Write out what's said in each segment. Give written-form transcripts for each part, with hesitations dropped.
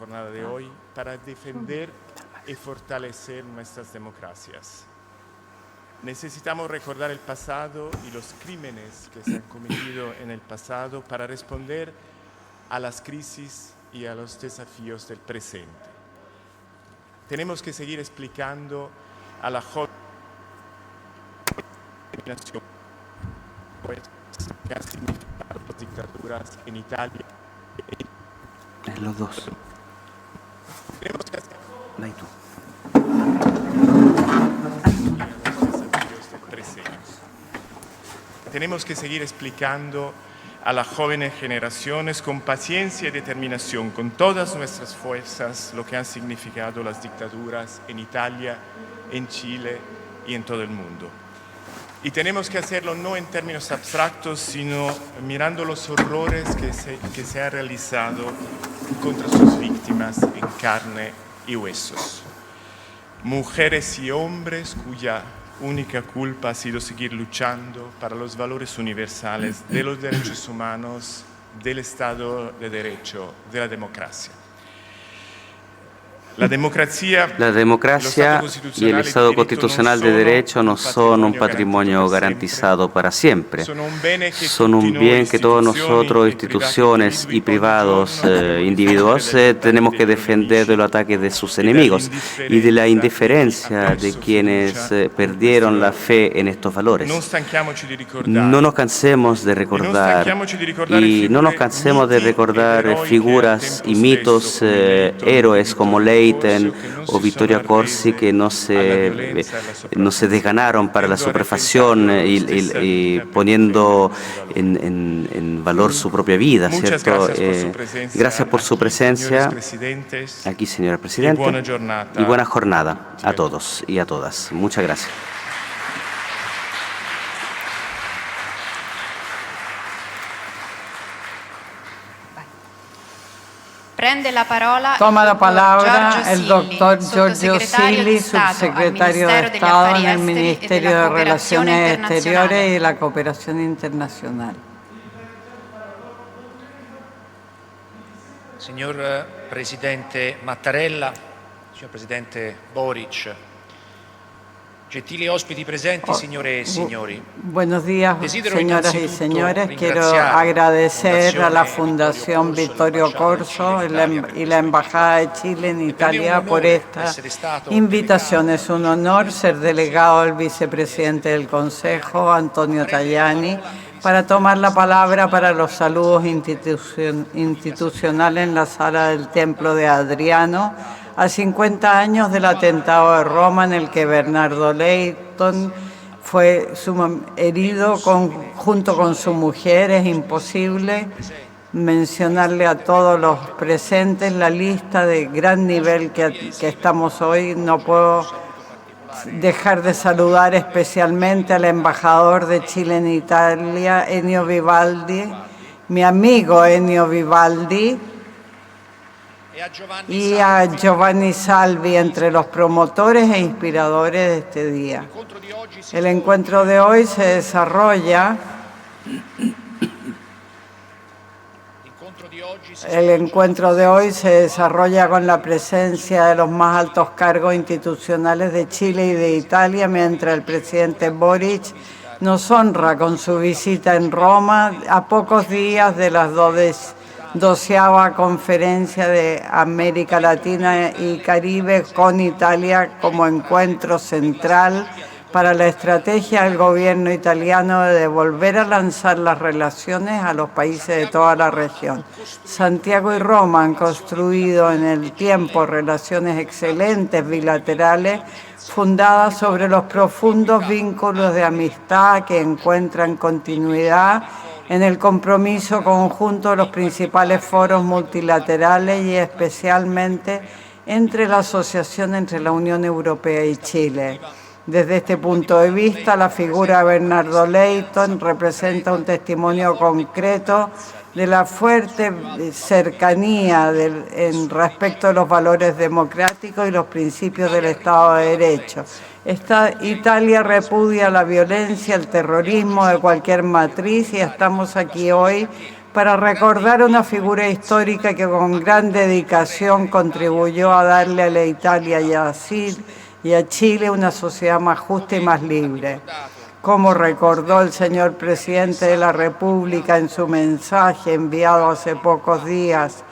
jornada de hoy para defender y fortalecer nuestras democracias. Necesitamos recordar el pasado y los crímenes que se han cometido en el pasado para responder a las crisis y a los desafíos del presente. Tenemos que seguir explicando a la joven generación que han significado las dictaduras en Italia. Los dos. Tenemos que hacer Tenemos que seguir explicando a las jóvenes generaciones con paciencia y determinación, con todas nuestras fuerzas, lo que han significado las dictaduras en Italia, en Chile y en todo el mundo. Y tenemos que hacerlo no en términos abstractos, sino mirando los horrores que se han realizado contra sus víctimas en carne y huesos. Mujeres y hombres cuya única culpa ha sido seguir luchando para los valores universales de los derechos humanos, del Estado de Derecho, de la democracia. La democracia y el Estado constitucional de Derecho no son un patrimonio garantizado para siempre. Son un bien que todos nosotros, instituciones y privados, individuos, tenemos que defender de los ataques de sus enemigos y de la indiferencia de quienes perdieron la fe en estos valores. No nos cansemos de recordar y no nos cansemos de recordar figuras y mitos, héroes como Leyton o Vittorio Corsi que no se desganaron para la superfacción y poniendo en valor su propia vida, ¿cierto? Gracias por su presencia aquí, señora Presidente, y buena jornada a todos y a todas. Muchas gracias. Toma la palabra el doctor Giorgio Silli, subsecretario de Estado en el Ministerio de Relaciones Exteriores y la Cooperación Internacional. Signor Presidente Mattarella, signor Presidente Boric, gentili ospiti presenti, signore e signori. Buenos días, señoras y señores. Quiero agradecer a la Fundación Vittorio Corso y la Embajada de Chile en Italia por esta invitación. Es un honor ser delegado del vicepresidente del Consejo, Antonio Tajani, para tomar la palabra para los saludos institucionales en la sala del Templo de Adriano, a 50 años del atentado de Roma en el que Bernardo Leyton fue herido junto con su mujer. Es imposible mencionarle a todos los presentes la lista de gran nivel que estamos hoy. No puedo dejar de saludar especialmente al embajador de Chile en Italia, Ennio Vivaldi, mi amigo Ennio Vivaldi, y a Giovanni Salvi, entre los promotores e inspiradores de este día. El encuentro de hoy se desarrolla con la presencia de los más altos cargos institucionales de Chile y de Italia, mientras el presidente Boric nos honra con su visita en Roma a pocos días de las 12ª Conferencia de América Latina y Caribe, con Italia como encuentro central para la estrategia del gobierno italiano de volver a lanzar las relaciones a los países de toda la región. Santiago y Roma han construido en el tiempo relaciones excelentes bilaterales fundadas sobre los profundos vínculos de amistad que encuentran continuidad en el compromiso conjunto de los principales foros multilaterales y especialmente entre la asociación entre la Unión Europea y Chile. Desde este punto de vista, la figura de Bernardo Leyton representa un testimonio concreto de la fuerte cercanía en respecto a los valores democráticos y los principios del Estado de Derecho. Italia repudia la violencia, el terrorismo de cualquier matriz, y estamos aquí hoy para recordar una figura histórica que con gran dedicación contribuyó a darle a la Italia y a Chile una sociedad más justa y más libre. Como recordó el señor presidente de la República en su mensaje enviado hace pocos días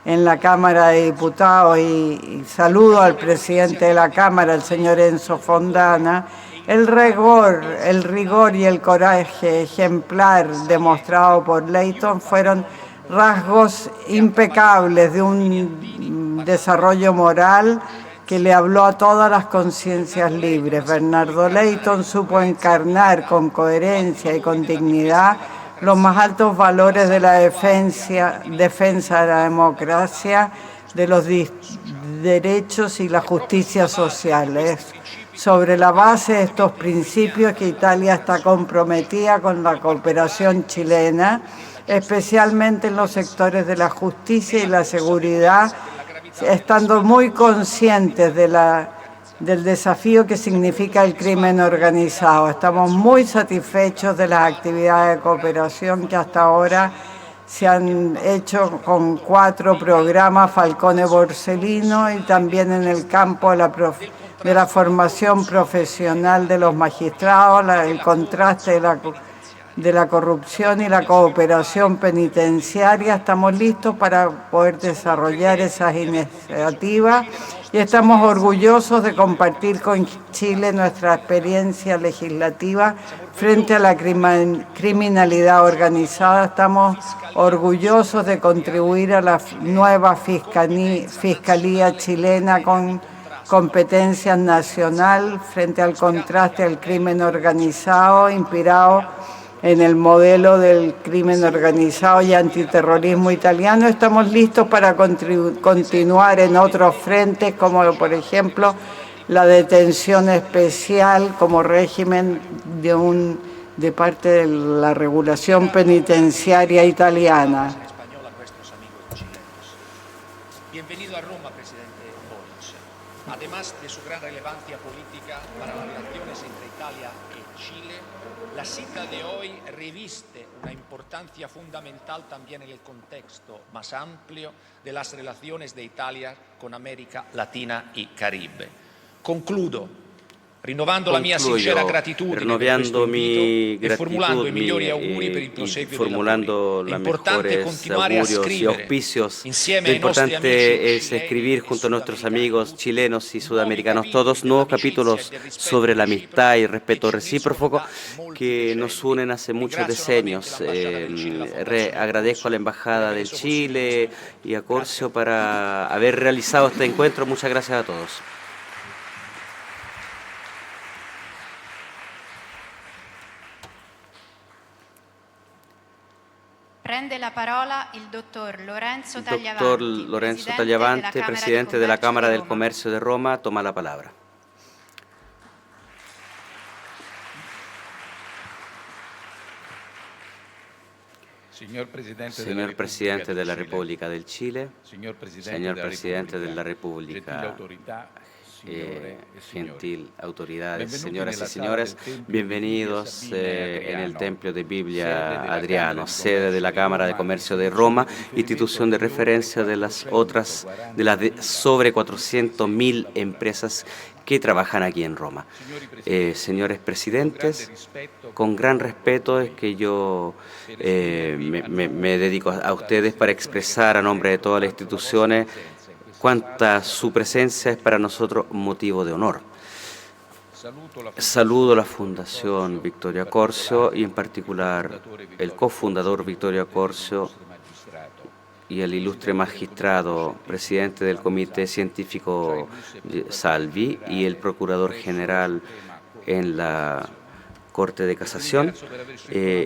en la Cámara de Diputados, y saludo al presidente de la Cámara, el señor Enzo Fontana, el rigor y el coraje ejemplar demostrado por Leyton fueron rasgos impecables de un desarrollo moral que le habló a todas las conciencias libres. Bernardo Leyton supo encarnar con coherencia y con dignidad los más altos valores de la defensa de la democracia, de los derechos y la justicia social. Es sobre la base de estos principios que Italia está comprometida con la cooperación chilena, especialmente en los sectores de la justicia y la seguridad, estando muy conscientes del desafío que significa el crimen organizado. Estamos muy satisfechos de las actividades de cooperación que hasta ahora se han hecho con 4 programas Falcone Borsellino y también en el campo de la formación profesional de los magistrados, el contraste de la corrupción y la cooperación penitenciaria. Estamos listos para poder desarrollar esas iniciativas y estamos orgullosos de compartir con Chile nuestra experiencia legislativa frente a la criminalidad organizada. Estamos orgullosos de contribuir a la nueva Fiscalía chilena con competencia nacional frente al contraste del crimen organizado, inspirado en el modelo del crimen organizado y antiterrorismo italiano. Estamos listos para continuar en otros frentes, como por ejemplo la detención especial como régimen de parte de la regulación penitenciaria italiana. Bienvenido a Roma, presidente Boric. Además de su gran relevancia política para las relaciones entre Italia y Chile, la cita de hoy reviste una importancia fundamental también en el contexto más amplio de las relaciones de Italia con América Latina y Caribe. Concludo rinnovando la mia sincera gratitudine per questo invito e formulando i migliori auguri per il proseguo dei lavori. È importante continuare a scrivere insieme ai nostri amici es escribir junto a nuestros amigos chilenos y sudamericanos todos nuevos capítulos sobre la amistad y respeto recíproco que nos unen hace muchos decenios. Agradezco a la Embajada de Chile y a Corcio para haber realizado este encuentro. Muchas gracias a todos. Prende la parola il dottor Lorenzo Tagliavante, presidente de la Cámara del Comercio de Roma, toma la palabra. Señor Presidente de la República del Chile, señor Presidente de la República, gentil autoridades, señoras y señores, bienvenidos en el Templo de Biblia Adriano, sede de la Cámara de Comercio de Roma, institución de referencia de las sobre 400.000 empresas que trabajan aquí en Roma. Señores presidentes, con gran respeto es que yo me dedico a ustedes para expresar a nombre de todas las instituciones cuánta su presencia es para nosotros motivo de honor. Saludo a la Fundación Victoria Corcio y en particular el cofundador Victoria Corcio y el ilustre magistrado, presidente del Comité Científico Salvi y el Procurador General en la Corte de Casación,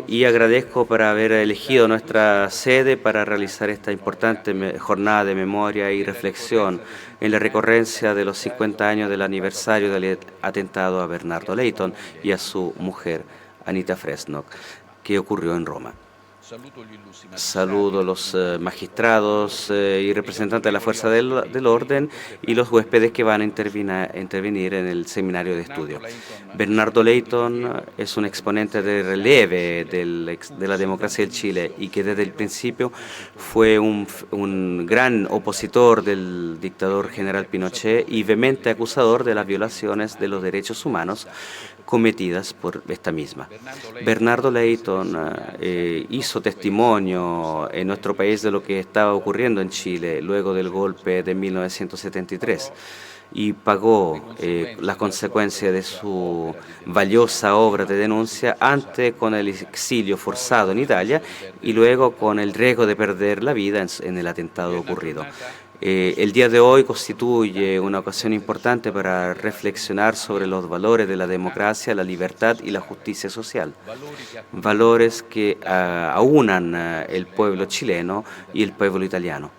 y agradezco por haber elegido nuestra sede para realizar esta importante jornada de memoria y reflexión en la recurrencia de los 50 años del aniversario del atentado a Bernardo Leyton y a su mujer, Anita Fresno, que ocurrió en Roma. Saludo a los magistrados y representantes de la fuerza del orden y los huéspedes que van a intervenir en el seminario de estudio. Bernardo Leyton es un exponente de relieve de la democracia del Chile y que desde el principio fue un gran opositor del dictador general Pinochet y vehemente acusador de las violaciones de los derechos humanos cometidas por esta misma. Bernardo Leyton hizo testimonio en nuestro país de lo que estaba ocurriendo en Chile luego del golpe de 1973 y pagó las consecuencias de su valiosa obra de denuncia antes con el exilio forzado en Italia y luego con el riesgo de perder la vida en el atentado ocurrido. El día de hoy constituye una ocasión importante para reflexionar sobre los valores de la democracia, la libertad y la justicia social, valores que aunan el pueblo chileno y el pueblo italiano.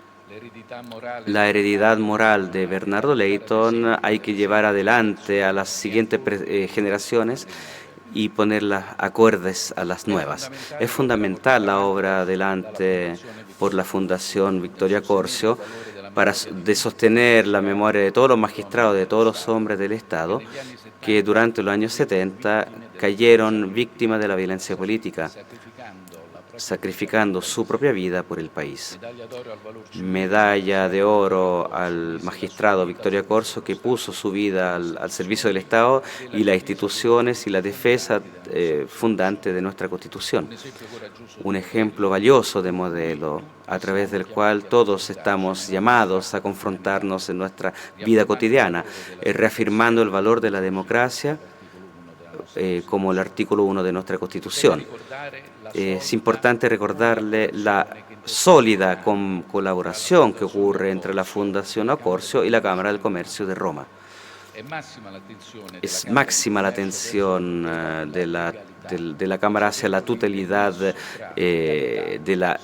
La heredidad moral de Bernardo Leyton hay que llevar adelante a las siguientes generaciones y ponerlas acordes a las nuevas. Es fundamental la obra adelante por la Fundación Victoria Corcio para sostener la memoria de todos los magistrados, de todos los hombres del Estado que durante los años 70 cayeron víctimas de la violencia política, sacrificando su propia vida por el país. Medalla de oro al magistrado Victoria Corso, que puso su vida al servicio del Estado y las instituciones y la defensa fundante de nuestra Constitución. Un ejemplo valioso de modelo a través del cual todos estamos llamados a confrontarnos en nuestra vida cotidiana, reafirmando el valor de la democracia como el artículo 1 de nuestra Constitución. Es importante recordarle la sólida colaboración que ocurre entre la Fundación Acorcio y la Cámara del Comercio de Roma. Es máxima la atención de la Cámara hacia la tutelidad del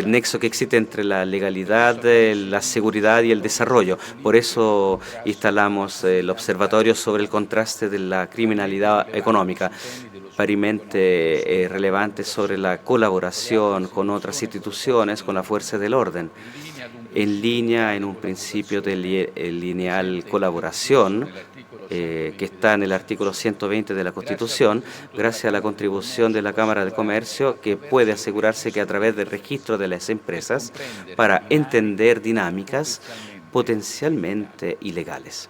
nexo que existe entre la legalidad, la seguridad y el desarrollo. Por eso instalamos el observatorio sobre el contraste de la criminalidad económica, parimente relevante sobre la colaboración con otras instituciones, con la fuerza del orden, en línea en un principio de lineal colaboración que está en el artículo 120 de la Constitución, gracias a la contribución de la Cámara de Comercio, que puede asegurarse que a través del registro de las empresas para entender dinámicas potencialmente ilegales.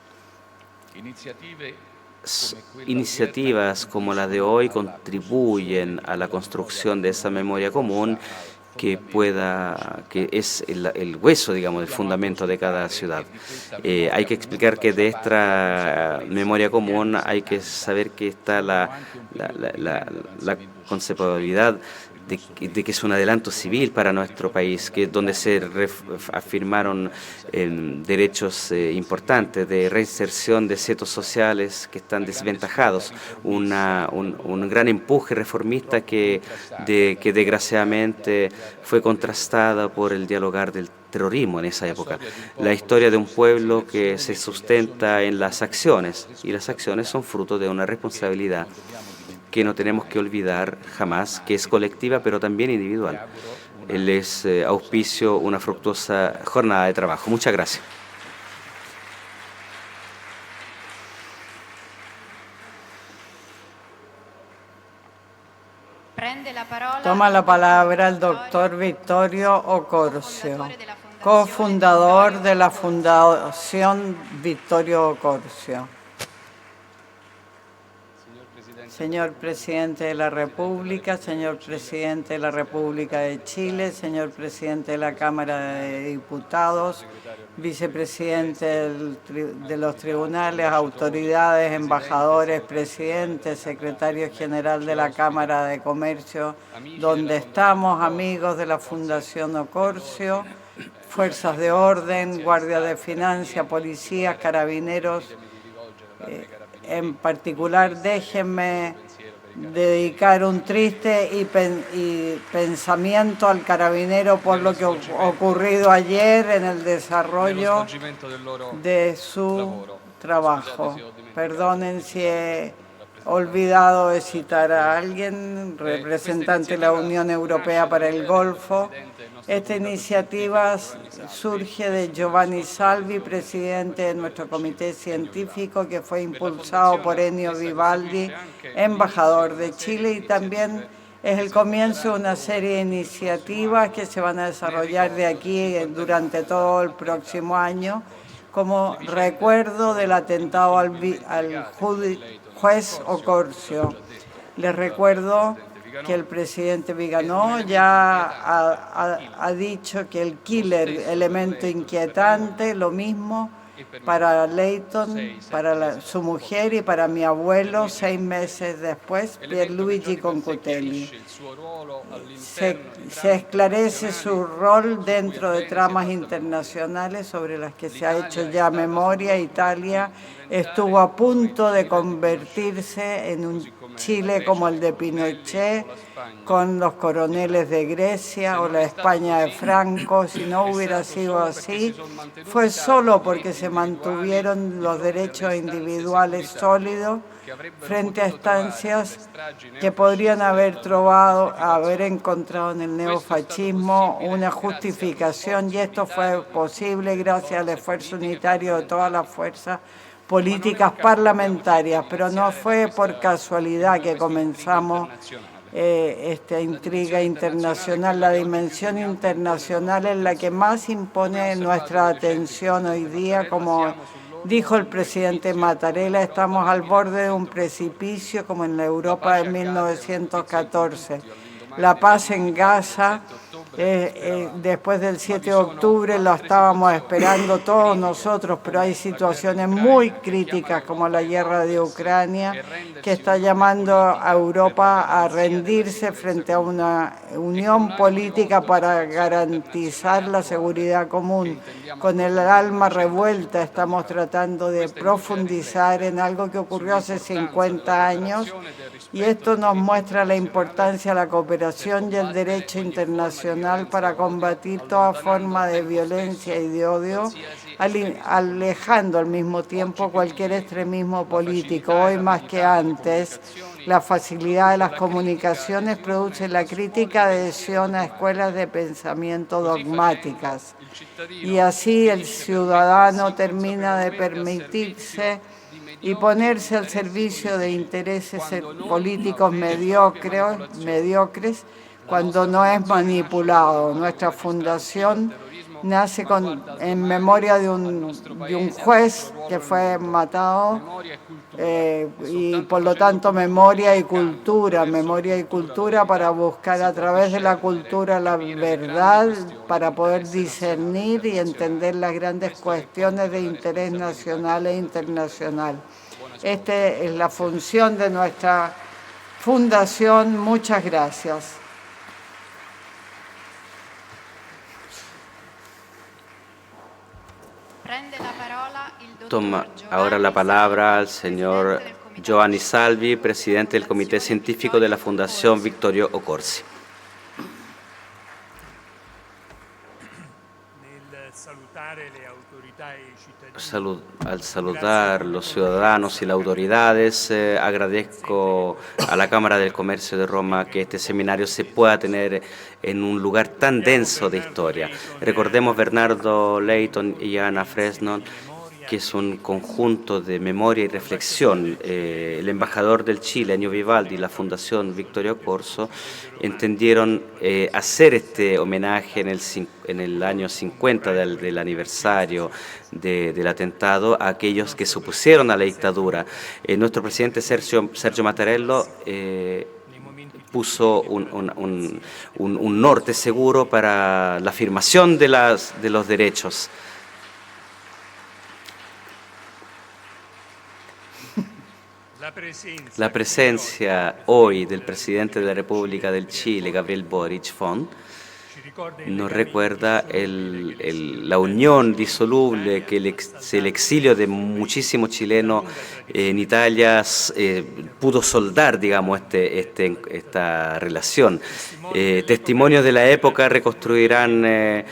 Iniciativas como la de hoy contribuyen a la construcción de esa memoria común que es el hueso, digamos, el fundamento de cada ciudad. Hay que explicar que de esta memoria común hay que saber que está la conceptualidad de que es un adelanto civil para nuestro país, que donde se afirmaron derechos importantes de reinserción de cetos sociales que están desventajados, un gran empuje reformista que desgraciadamente fue contrastada por el dialogar del terrorismo en esa época. La historia de un pueblo que se sustenta en las acciones, y las acciones son fruto de una responsabilidad que no tenemos que olvidar jamás, que es colectiva pero también individual. Les auspicio una fructuosa jornada de trabajo. Muchas gracias. Toma la palabra el doctor Vittorio Ocorcio, cofundador de la Fundación Vittorio Ocorcio. Señor Presidente de la República, señor Presidente de la República de Chile, señor Presidente de la Cámara de Diputados, vicepresidente de los tribunales, autoridades, embajadores, presidentes, secretario general de la Cámara de Comercio, donde estamos, amigos de la Fundación Ocorcio, fuerzas de orden, guardia de finanzas, policías, carabineros. En particular, déjenme dedicar un triste y pensamiento al carabinero por lo que ocurrido ayer en el desarrollo de su trabajo. Perdonen si he olvidado de citar a alguien, representante de la Unión Europea para el Golfo. Esta iniciativa surge de Giovanni Salvi, presidente de nuestro comité científico, que fue impulsado por Ennio Vivaldi, embajador de Chile, y también es el comienzo de una serie de iniciativas que se van a desarrollar de aquí durante todo el próximo año, como recuerdo del atentado al juez Ocasio. Les recuerdo que el presidente Vigano ya ha dicho que el killer, elemento inquietante, lo mismo para Leighton, para su mujer y para mi abuelo, 6 meses después, Pierluigi Concutelli. Se esclarece su rol dentro de tramas internacionales sobre las que se ha hecho ya memoria. Italia estuvo a punto de convertirse en un Chile como el de Pinochet, con los coroneles de Grecia o la España de Franco. Si no hubiera sido así, fue solo porque se mantuvieron los derechos individuales sólidos frente a instancias que podrían haber encontrado en el neofascismo una justificación, y esto fue posible gracias al esfuerzo unitario de todas las fuerzas políticas parlamentarias, pero no fue por casualidad que comenzamos esta intriga internacional. La dimensión internacional es la que más impone nuestra atención hoy día. Como dijo el presidente Mattarella, estamos al borde de un precipicio como en la Europa de 1914. La paz en Gaza, después del 7 de octubre, lo estábamos esperando todos nosotros, pero hay situaciones muy críticas como la guerra de Ucrania, que está llamando a Europa a rendirse frente a una unión política para garantizar la seguridad común. Con el alma revuelta estamos tratando de profundizar en algo que ocurrió hace 50 años, y esto nos muestra la importancia de la cooperación y el derecho internacional para combatir toda forma de violencia y de odio, alejando al mismo tiempo cualquier extremismo político. Hoy más que antes, la facilidad de las comunicaciones produce la crítica adhesión a escuelas de pensamiento dogmáticas, y así el ciudadano termina de permitirse y ponerse al servicio de intereses políticos mediocres cuando no es manipulado. Nuestra fundación nace en memoria de un juez que fue matado, y por lo tanto memoria y cultura para buscar a través de la cultura la verdad, para poder discernir y entender las grandes cuestiones de interés nacional e internacional. Esta es la función de nuestra fundación. Muchas gracias. Toma ahora la palabra el señor Giovanni Salvi, presidente del Comité Científico de la Fundación Vittorio Occorsi. Al saludar los ciudadanos y las autoridades, agradezco a la Cámara del Comercio de Roma que este seminario se pueda tener en un lugar tan denso de historia. Recordemos Bernardo Leighton y Anna Fresno, que es un conjunto de memoria y reflexión. El embajador del Chile, Ennio Vivaldi, y la Fundación Vittorio Occorsi entendieron hacer este homenaje en el año 50 del aniversario del atentado a aquellos que se opusieron a la dictadura. Nuestro presidente Sergio Mattarella puso un norte seguro para la afirmación de los derechos. La presencia hoy del presidente de la República del Chile, Gabriel Boric, nos recuerda la unión disoluble que el exilio de muchísimos chilenos en Italia pudo soldar, digamos, esta relación. Testimonios de la época reconstruirán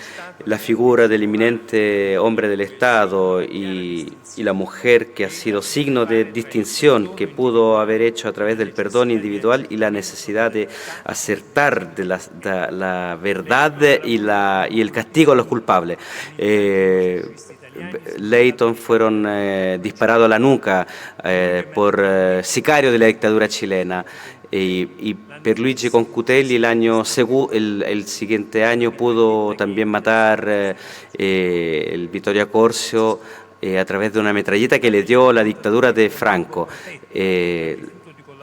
la figura del eminente hombre del Estado y la mujer que ha sido signo de distinción que pudo haber hecho a través del perdón individual y la necesidad de acertar de la verdad y el castigo a los culpables. Leyton fueron disparados a la nuca por sicarios de la dictadura chilena. Y Pierluigi Concutelli el siguiente año pudo también matar el Vittorio Accorsio a través de una metralleta que le dio la dictadura de Franco.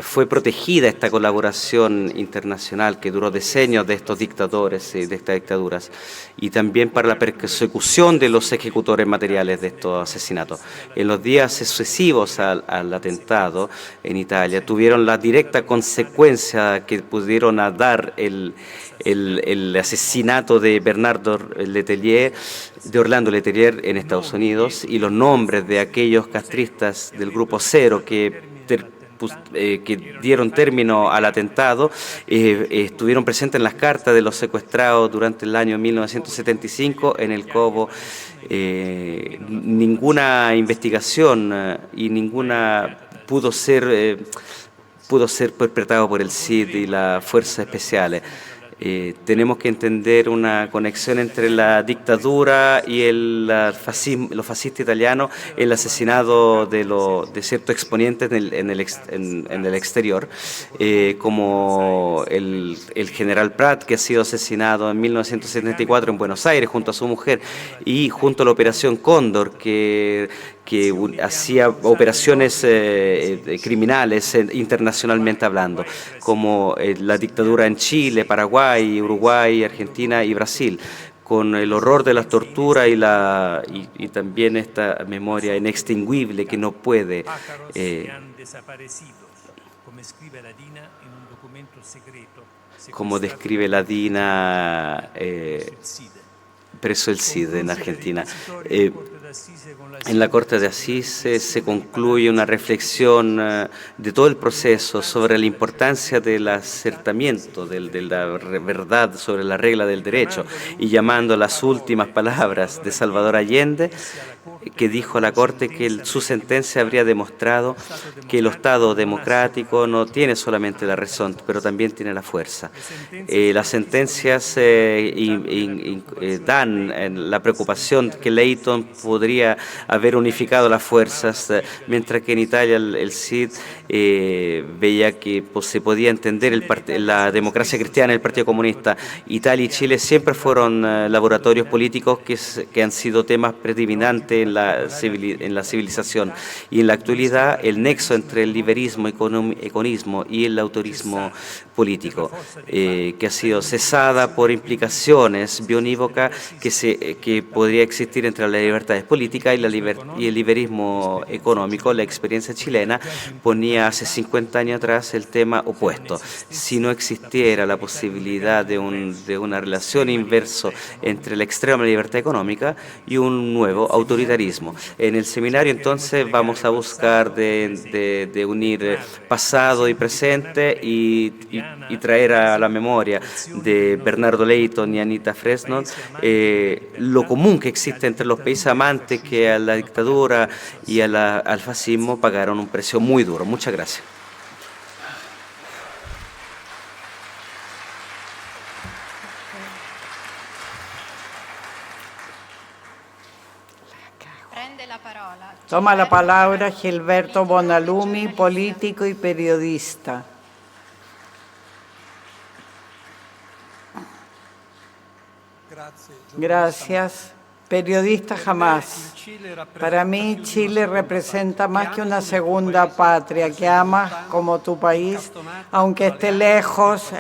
Fue protegida esta colaboración internacional que duró decenios de estos dictadores y de estas dictaduras, y también para la persecución de los ejecutores materiales de estos asesinatos. En los días sucesivos al atentado en Italia tuvieron la directa consecuencia que pudieron dar el asesinato de Orlando Letelier en Estados Unidos, y los nombres de aquellos castristas del Grupo Cero que dieron término al atentado, estuvieron presentes en las cartas de los secuestrados durante el año 1975 en el Cobo. Ninguna investigación y ninguna pudo ser perpetrado por el CID y las fuerzas especiales. Tenemos que entender una conexión entre la dictadura y los fascistas italianos, el asesinato de ciertos exponentes en el exterior, como el general Prat, que ha sido asesinado en 1974 en Buenos Aires junto a su mujer, y junto a la Operación Cóndor, que hacía operaciones criminales internacionalmente hablando, como la dictadura en Chile, Paraguay, Uruguay, Argentina y Brasil, con el horror de las torturas y también esta memoria inextinguible que no puede. Como describe la DINA, preso el CID en Argentina. En la Corte de Asís se concluye una reflexión de todo el proceso sobre la importancia del acertamiento de la verdad sobre la regla del derecho, y llamando las últimas palabras de Salvador Allende, que dijo a la Corte que su sentencia habría demostrado que el Estado democrático no tiene solamente la razón, pero también tiene la fuerza. Las sentencias dan la preocupación que Leyton podría haber unificado las fuerzas, mientras que en Italia el CID veía que se podía entender la democracia cristiana y el Partido Comunista. Italia y Chile siempre fueron laboratorios políticos que han sido temas predominantes en la civilización, y en la actualidad el nexo entre el liberismo economismo y el autorismo político, que ha sido cesada por implicaciones bionívocas que podría existir entre las libertades políticas y el liberismo económico. La experiencia chilena ponía hace 50 años atrás el tema opuesto. Si no existiera la posibilidad de una relación inverso entre la extrema libertad económica y un nuevo autoritarismo. En el seminario entonces vamos a buscar de unir pasado y presente y traer a la memoria de Bernardo Leyton y Anita Fresno lo común que existe entre los países amantes que a la dictadura y al fascismo pagaron un precio muy duro. Muchas gracias. Toma la palabra Gilberto Bonalumi, político y periodista. Gracias. Periodista jamás. Para mí, Chile representa más que una segunda patria que amas como tu país, aunque esté lejos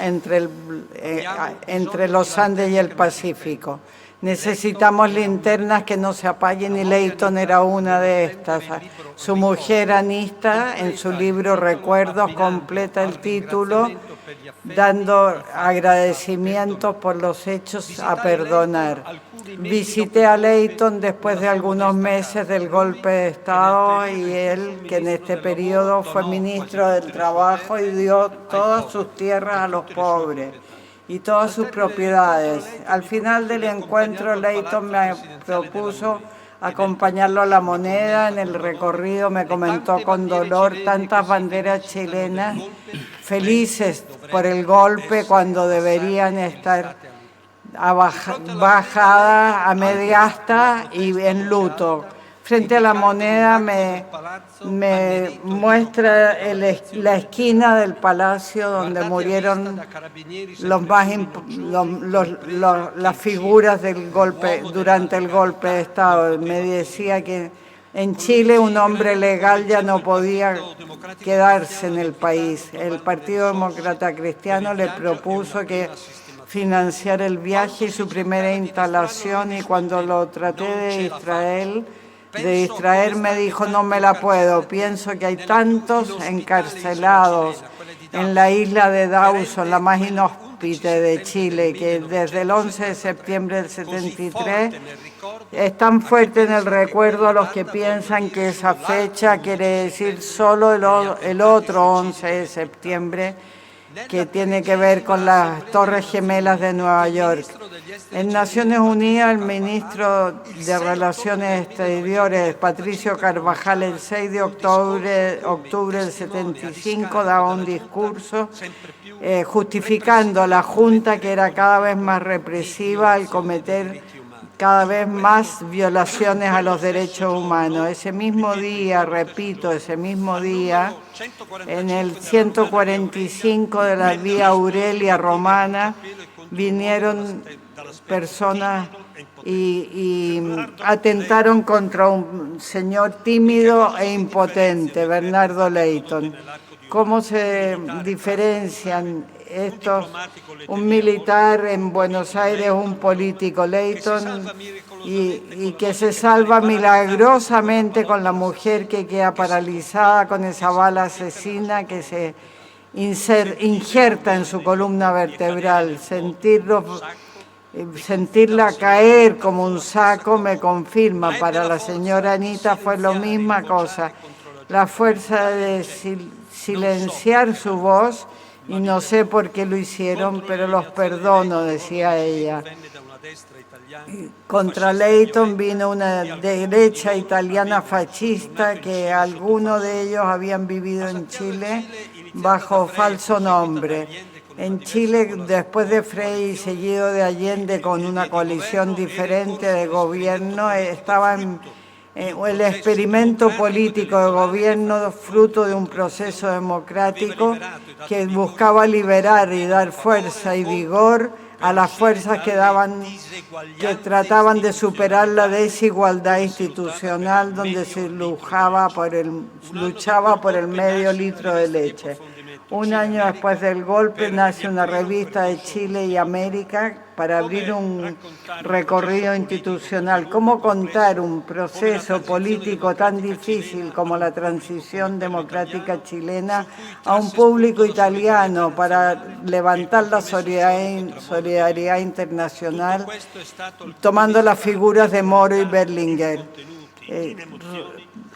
entre los Andes y el Pacífico. Necesitamos linternas que no se apaguen, y Leyton era una de estas. Su mujer Anita, en su libro Recuerdos, completa el título dando agradecimientos por los hechos a perdonar. Visité a Leyton después de algunos meses del golpe de Estado, y él, que en este periodo fue ministro del Trabajo y dio todas sus tierras a los pobres. y todas sus propiedades. Al final del encuentro, Leighton me propuso acompañarlo a La Moneda. En el recorrido me comentó con dolor tantas banderas chilenas felices por el golpe cuando deberían estar bajadas a media asta y en luto. Frente a La Moneda me muestra la esquina del palacio donde murieron las figuras del golpe, durante el golpe de Estado. Me decía que en Chile un hombre legal ya no podía quedarse en el país. El Partido Demócrata Cristiano le propuso que financiara el viaje y su primera instalación, y cuando lo traté de distraer me dijo: no me la puedo, pienso que hay tantos encarcelados en la isla de Dawson, la más inhóspita de Chile, que desde el 11 de septiembre del 73 es tan fuerte en el recuerdo a los que piensan que esa fecha quiere decir solo el otro 11 de septiembre, que tiene que ver con las Torres Gemelas de Nueva York. En Naciones Unidas, el ministro de Relaciones Exteriores, Patricio Carvajal, el 6 de octubre del 75, daba un discurso justificando a la Junta, que era cada vez más represiva al cometer cada vez más violaciones a los derechos humanos. Ese mismo día, repito, ese mismo día, en el 145 de la Vía Aurelia Romana, vinieron personas y atentaron contra un señor tímido e impotente, Bernardo Leighton. ¿Cómo se diferencian estos? Un militar en Buenos Aires, un político, Leighton, y que se salva milagrosamente con la mujer que queda paralizada con esa bala asesina que se injerta en su columna vertebral. Sentirla caer como un saco me confirma. Para la señora Anita fue la misma cosa. La fuerza de silenciar su voz, y no sé por qué lo hicieron, pero los perdono, decía ella. Contra Leighton vino una derecha italiana fascista, que algunos de ellos habían vivido en Chile bajo falso nombre. En Chile, después de Frei y seguido de Allende, con una coalición diferente de gobierno, estaba en el experimento político de gobierno fruto de un proceso democrático que buscaba liberar y dar fuerza y vigor a las fuerzas que trataban de superar la desigualdad institucional, donde se luchaba por el medio litro de leche. Un año después del golpe nace una revista de Chile y América para abrir un recorrido institucional. ¿Cómo contar un proceso político tan difícil como la transición democrática chilena a un público italiano para levantar la solidaridad internacional, tomando las figuras de Moro y Berlinguer?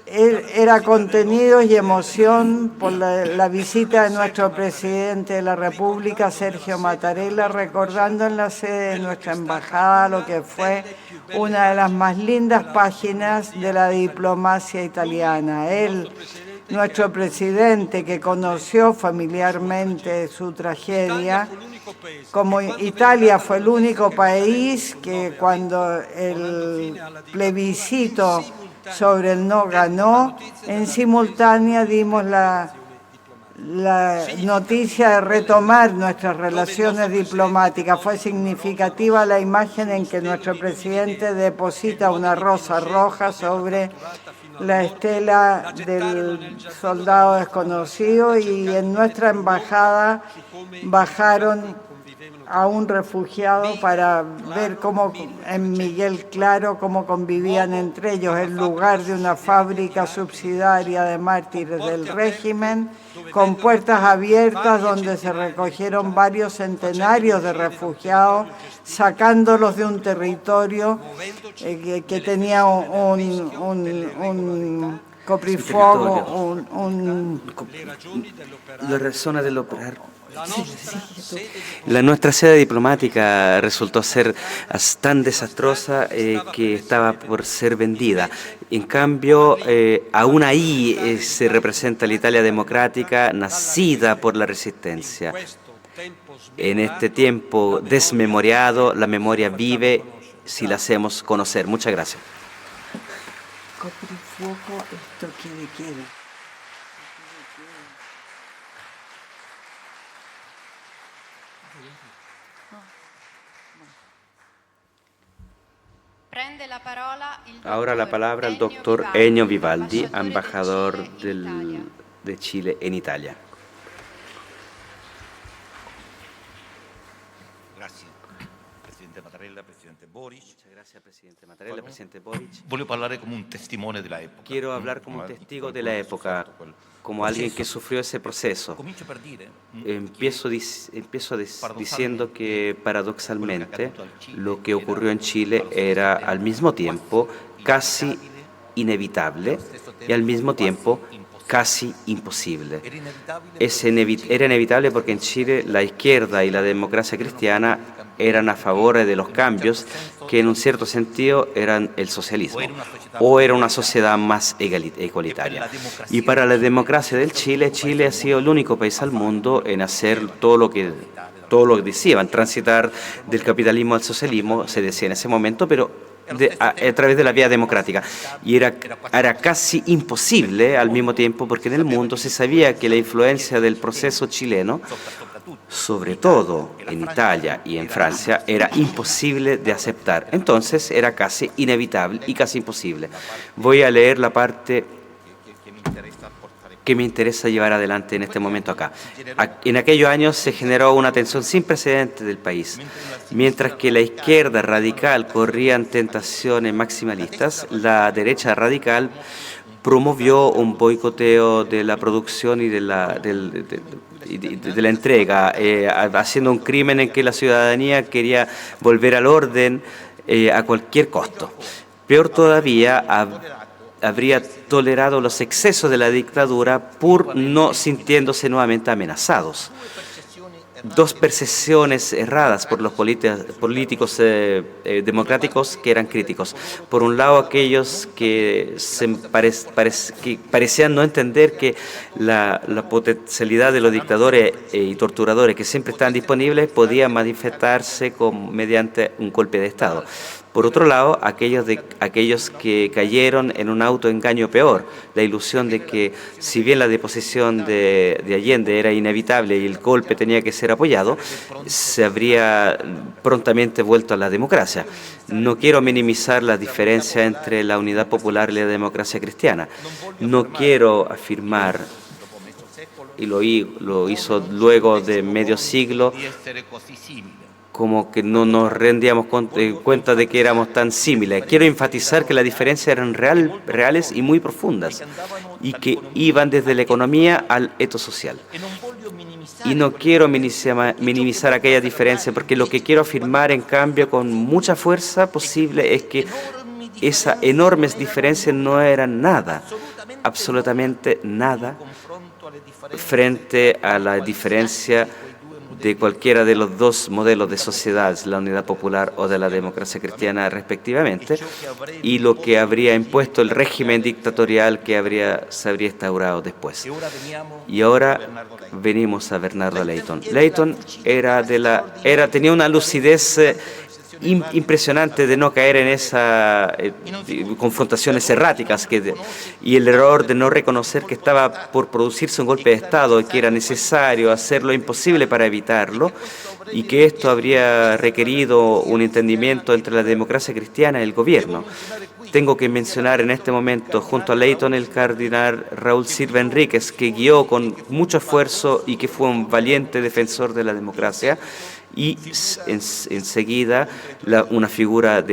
Era contenidos y emoción por la visita de nuestro presidente de la República, Sergio Mattarella, recordando en la sede de nuestra embajada lo que fue una de las más lindas páginas de la diplomacia italiana. Él, nuestro presidente, que conoció familiarmente su tragedia, como Italia fue el único país que cuando el plebiscito sobre el no ganó, en simultánea dimos la noticia de retomar nuestras relaciones diplomáticas. Fue significativa la imagen en que nuestro presidente deposita una rosa roja sobre la estela del soldado desconocido, y en nuestra embajada bajaron a un refugiado para ver cómo en Miguel Claro cómo convivían entre ellos, en lugar de una fábrica subsidiaria de mártires del régimen, con puertas abiertas donde se recogieron varios centenarios de refugiados, sacándolos de un territorio que tenía un coprifuoco, La razón del operar. Nuestra sede diplomática resultó ser tan desastrosa que estaba por ser vendida. En cambio, aún ahí se representa la Italia democrática nacida por la resistencia. En este tiempo desmemoriado, la memoria vive si la hacemos conocer. Muchas gracias. Coprifuoco, esto quiere. Ahora la palabra al doctor Ennio Vivaldi, embajador de Chile en Italia. Gracias, Presidente Mattarella, Presidente Boric. Muchas gracias, Presidente Mattarella, Presidente Boric. Voglio parlare come un testimone della época. Quiero hablar como un testigo de la época, como alguien que sufrió ese proceso. Empiezo diciendo que paradoxalmente lo que ocurrió en Chile era al mismo tiempo casi inevitable y al mismo tiempo casi imposible. Era inevitable porque en Chile la izquierda y la democracia cristiana eran a favor de los cambios que en un cierto sentido eran el socialismo, o era una sociedad más igualitaria. Y para la democracia del Chile ha sido el único país al mundo en hacer todo lo que decían, transitar del capitalismo al socialismo, se decía en ese momento, pero a través de la vía democrática. Y era casi imposible al mismo tiempo, porque en el mundo se sabía que la influencia del proceso chileno, sobre todo en Italia y en Francia, era imposible de aceptar. Entonces era casi inevitable y casi imposible. Voy a leer la parte que me interesa llevar adelante en este momento acá. En aquellos años se generó una tensión sin precedentes del país. Mientras que la izquierda radical corría en tentaciones maximalistas, la derecha radical promovió un boicoteo de la producción y de la entrega, haciendo un crimen en que la ciudadanía quería volver al orden a cualquier costo. Peor todavía, habría tolerado los excesos de la dictadura por no sintiéndose nuevamente amenazados. Dos percepciones erradas por los políticos democráticos que eran críticos. Por un lado, aquellos que que parecían no entender que la potencialidad de los dictadores y torturadores que siempre están disponibles podía manifestarse mediante un golpe de Estado. Por otro lado, aquellos que cayeron en un autoengaño peor, la ilusión de que si bien la deposición de Allende era inevitable y el golpe tenía que ser apoyado, se habría prontamente vuelto a la democracia. No quiero minimizar la diferencia entre la unidad popular y la democracia cristiana. No quiero afirmar, y lo hizo luego de medio siglo, como que no nos rendíamos cuenta de que éramos tan similares. Quiero enfatizar que las diferencias eran reales y muy profundas, y que iban desde la economía al eto social. Y no quiero minimizar aquella diferencia, porque lo que quiero afirmar, en cambio, con mucha fuerza posible, es que esas enormes diferencias no eran nada, absolutamente nada, frente a la diferencia de cualquiera de los dos modelos de sociedad, la unidad popular o de la democracia cristiana respectivamente, y lo que habría impuesto el régimen dictatorial que se habría instaurado después. Y ahora venimos a Bernardo Leyton. Leyton tenía una lucidez impresionante de no caer en esas confrontaciones erráticas y el error de no reconocer que estaba por producirse un golpe de Estado y que era necesario hacer lo imposible para evitarlo, y que esto habría requerido un entendimiento entre la democracia cristiana y el gobierno. Tengo que mencionar en este momento, junto a Leyton, el cardenal Raúl Silva Enríquez, que guió con mucho esfuerzo y que fue un valiente defensor de la democracia, y enseguida una figura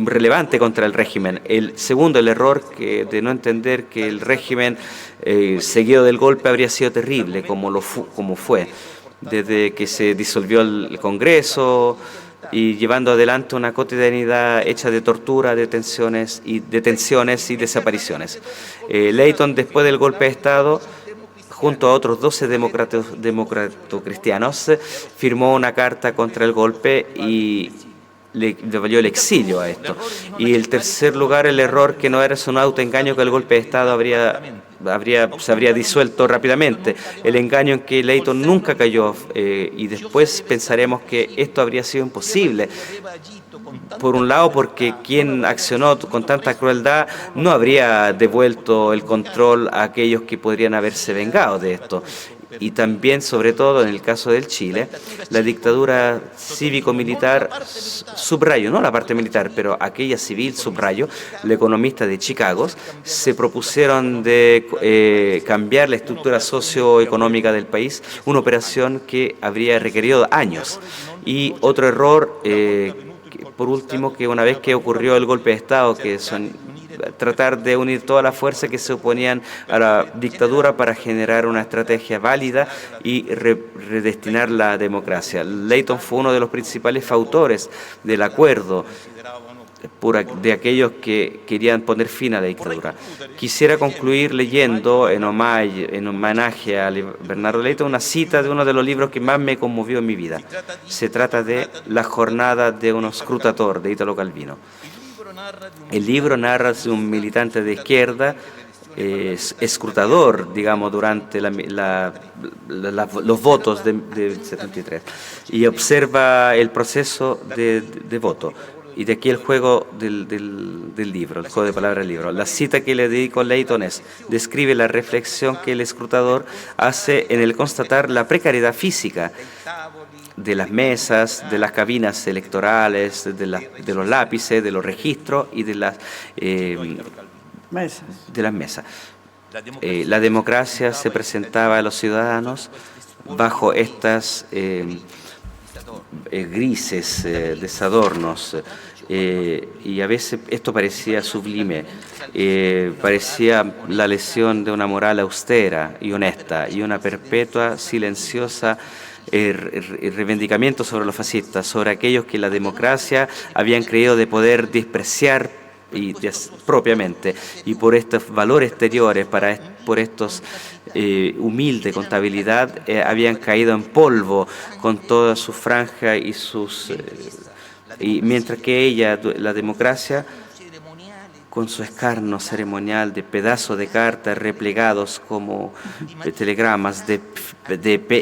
relevante contra el régimen. El error de no entender que el régimen seguido del golpe habría sido terrible, como fue. Desde que se disolvió el Congreso, y llevando adelante una cotidianidad hecha de tortura, detenciones y desapariciones. Leyton, después del golpe de Estado, junto a otros 12 democrato-cristianos, firmó una carta contra el golpe y le valió el exilio a esto. Y el tercer lugar, el error, que no era un autoengaño, que el golpe de Estado se habría disuelto rápidamente. El engaño en que Leyton nunca cayó, y después pensaremos que esto habría sido imposible. Por un lado, porque quien accionó con tanta crueldad no habría devuelto el control a aquellos que podrían haberse vengado de esto. Y también, sobre todo, en el caso del Chile, la dictadura cívico-militar, subrayo, no la parte militar, pero aquella civil, subrayo, los economistas de Chicago, se propusieron de cambiar la estructura socioeconómica del país, una operación que habría requerido años. Y otro error, por último, que una vez que ocurrió el golpe de Estado, que son tratar de unir todas las fuerzas que se oponían a la dictadura para generar una estrategia válida y redestinar la democracia. Leyton fue uno de los principales fautores del acuerdo de aquellos que querían poner fin a la dictadura. Quisiera concluir leyendo en homenaje a Bernardo Leyton una cita de uno de los libros que más me conmovió en mi vida. Se trata de La jornada de un scrutatore, de Italo Calvino. El libro narra de un militante de izquierda, escrutador, digamos, durante los votos del 73, y observa el proceso de voto. Y de aquí el juego del libro, el juego de palabras del libro. La cita que le dedico a Leyton describe la reflexión que el escrutador hace en el constatar la precariedad física de las mesas, de las cabinas electorales, de los lápices, de los registros y de las mesas. La democracia se presentaba a los ciudadanos bajo estas grises desadornos, y a veces esto parecía sublime, parecía la lesión de una moral austera y honesta y una perpetua, silenciosa reivindicamiento sobre los fascistas, sobre aquellos que la democracia habían creído de poder despreciar propiamente, y por estos valores exteriores, por estos humilde contabilidad, habían caído en polvo con toda su franja y mientras que ella, la democracia, con su escarno ceremonial de pedazos de cartas replegados como telegramas de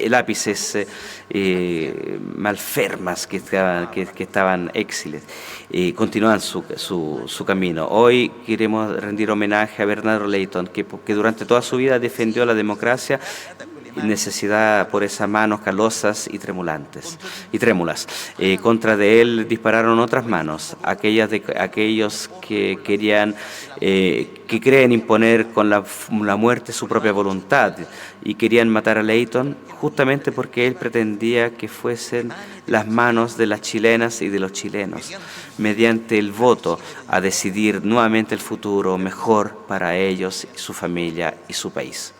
lápices malfermas que estaban exiles, continúan su camino. Hoy queremos rendir homenaje a Bernardo Leyton, que durante toda su vida defendió la democracia, necesidad por esas manos calosas y trémulas. Contra de él dispararon otras manos, aquellos que querían, que creen imponer con la muerte su propia voluntad, y querían matar a Leyton justamente porque él pretendía que fuesen las manos de las chilenas y de los chilenos, mediante el voto, a decidir nuevamente el futuro mejor para ellos, su familia y su país.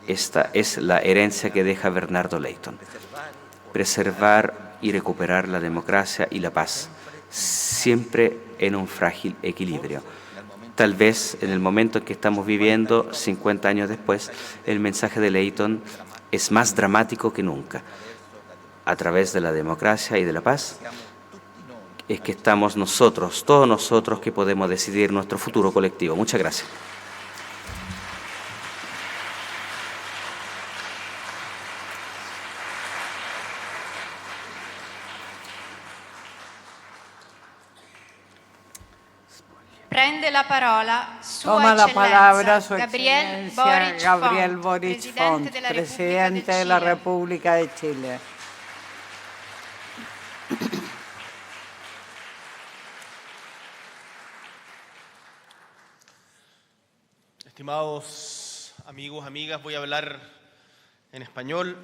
Esta es la herencia que deja Bernardo Leyton: preservar y recuperar la democracia y la paz, siempre en un frágil equilibrio. Tal vez en el momento en que estamos viviendo, 50 años después, el mensaje de Leyton es más dramático que nunca. A través de la democracia y de la paz es que estamos nosotros, todos nosotros, que podemos decidir nuestro futuro colectivo. Muchas gracias. Prende la parola Toma la palabra su Gabriel excelencia Gabriel Boric Boric Font, Font, presidente de la República de Chile. Estimados amigos, amigas, voy a hablar en español.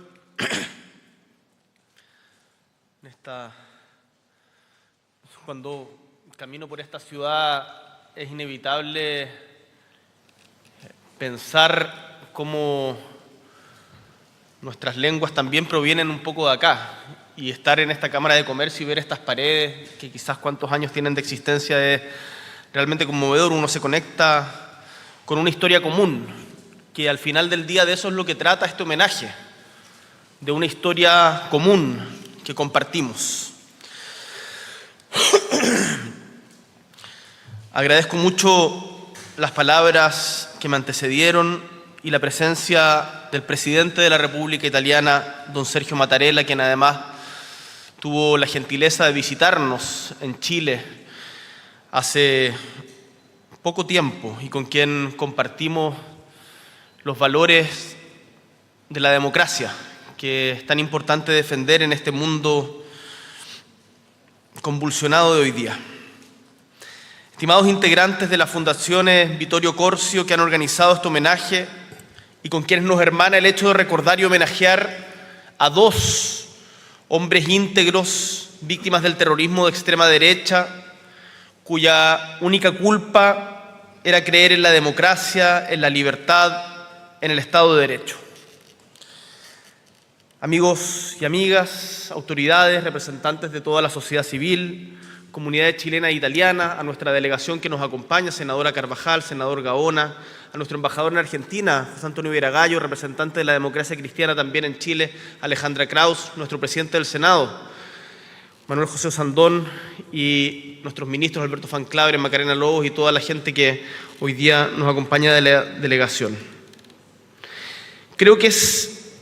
Cuando camino por esta ciudad, es inevitable pensar cómo nuestras lenguas también provienen un poco de acá, y estar en esta Cámara de Comercio y ver estas paredes, que quizás cuántos años tienen de existencia, es realmente conmovedor. Uno se conecta con una historia común, que al final del día de eso es lo que trata este homenaje, de una historia común que compartimos. Agradezco mucho las palabras que me antecedieron y la presencia del presidente de la República Italiana, don Sergio Mattarella, quien además tuvo la gentileza de visitarnos en Chile hace poco tiempo y con quien compartimos los valores de la democracia, que es tan importante defender en este mundo convulsionado de hoy día. Estimados integrantes de las fundaciones Vittorio Corcio que han organizado este homenaje y con quienes nos hermana el hecho de recordar y homenajear a dos hombres íntegros, víctimas del terrorismo de extrema derecha, cuya única culpa era creer en la democracia, en la libertad, en el Estado de Derecho. Amigos y amigas, autoridades, representantes de toda la sociedad civil, comunidades chilena e italiana, a nuestra delegación que nos acompaña, senadora Carvajal, senador Gaona, a nuestro embajador en Argentina, José Antonio Viragallo, representante de la democracia cristiana también en Chile, Alejandra Kraus, nuestro presidente del Senado, Manuel José Osandón, y nuestros ministros Alberto Fanclabre, Macarena Lobos y toda la gente que hoy día nos acompaña de la delegación. Creo que es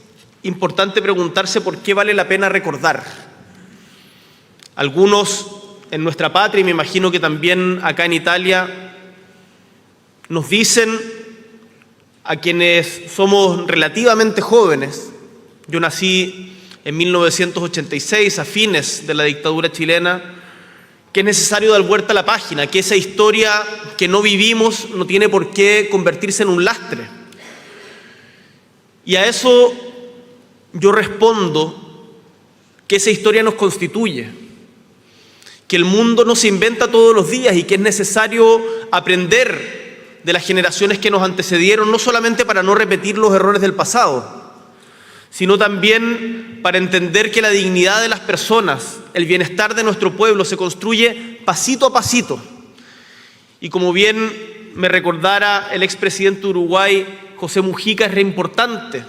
importante preguntarse por qué vale la pena recordar. Algunos en nuestra patria, y me imagino que también acá en Italia, nos dicen a quienes somos relativamente jóvenes, yo nací en 1986, a fines de la dictadura chilena, que es necesario dar vuelta a la página, que esa historia que no vivimos no tiene por qué convertirse en un lastre. Y a eso yo respondo que esa historia nos constituye, que el mundo no se inventa todos los días y que es necesario aprender de las generaciones que nos antecedieron, no solamente para no repetir los errores del pasado, sino también para entender que la dignidad de las personas, el bienestar de nuestro pueblo se construye pasito a pasito. Y como bien me recordara el expresidente de Uruguay, José Mujica, es re importante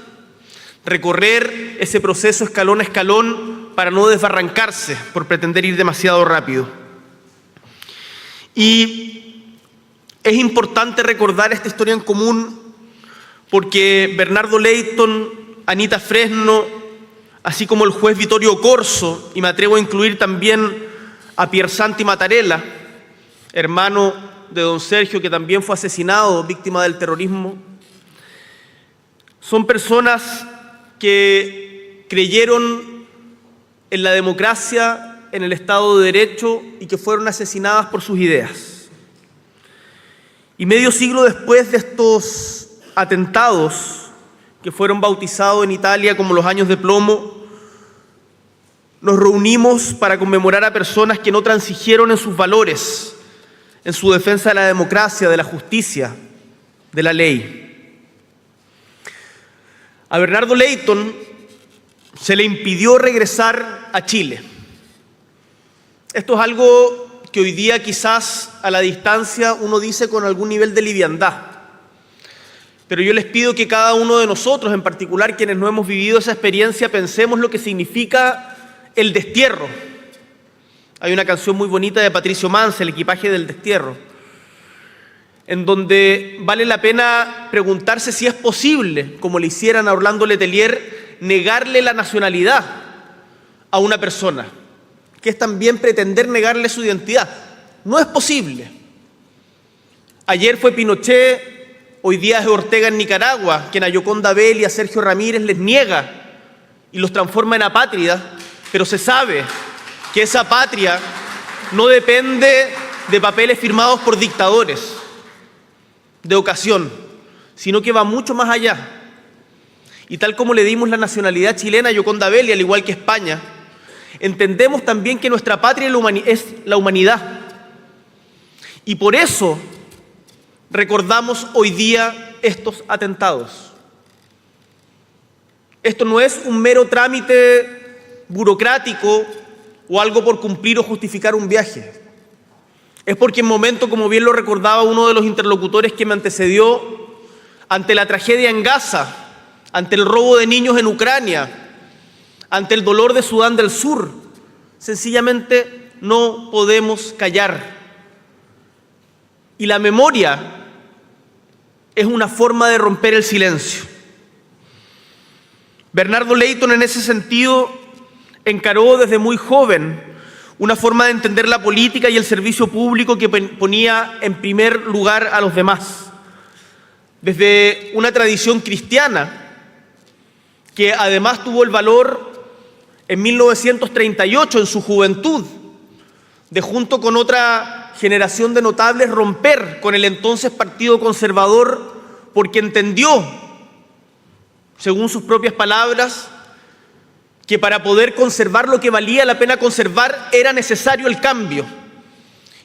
recorrer ese proceso escalón a escalón para no desbarrancarse por pretender ir demasiado rápido. Y es importante recordar esta historia en común porque Bernardo Leighton, Anita Fresno, así como el juez Vittorio Corso, y me atrevo a incluir también a Piersanti Mattarella, hermano de don Sergio, que también fue asesinado, víctima del terrorismo, son personas que creyeron en la democracia, en el Estado de Derecho y que fueron asesinadas por sus ideas. Y medio siglo después de estos atentados, que fueron bautizados en Italia como los años de plomo, nos reunimos para conmemorar a personas que no transigieron en sus valores, en su defensa de la democracia, de la justicia, de la ley. A Bernardo Leighton se le impidió regresar a Chile. Esto es algo que hoy día quizás a la distancia uno dice con algún nivel de liviandad. Pero yo les pido que cada uno de nosotros, en particular quienes no hemos vivido esa experiencia, pensemos lo que significa el destierro. Hay una canción muy bonita de Patricio Manz, El equipaje del destierro, en donde vale la pena preguntarse si es posible, como le hicieran a Orlando Letelier, negarle la nacionalidad a una persona, que es también pretender negarle su identidad. No es posible. Ayer fue Pinochet, hoy día es Ortega en Nicaragua, quien a Yoconda Belli y a Sergio Ramírez les niega y los transforma en apátridas, pero se sabe que esa patria no depende de papeles firmados por dictadores de ocasión, sino que va mucho más allá. Y tal como le dimos la nacionalidad chilena a Yoconda Belli, al igual que España, entendemos también que nuestra patria es la humanidad. Y por eso recordamos hoy día estos atentados. Esto no es un mero trámite burocrático o algo por cumplir o justificar un viaje. Es porque en momentos, como bien lo recordaba uno de los interlocutores que me antecedió, ante la tragedia en Gaza, ante el robo de niños en Ucrania, ante el dolor de Sudán del Sur, sencillamente no podemos callar. Y la memoria es una forma de romper el silencio. Bernardo Leyton, en ese sentido, encaró desde muy joven una forma de entender la política y el servicio público que ponía en primer lugar a los demás. Desde una tradición cristiana, que además tuvo el valor en 1938, en su juventud, de junto con otra generación de notables romper con el entonces Partido Conservador, porque entendió, según sus propias palabras, que para poder conservar lo que valía la pena conservar era necesario el cambio.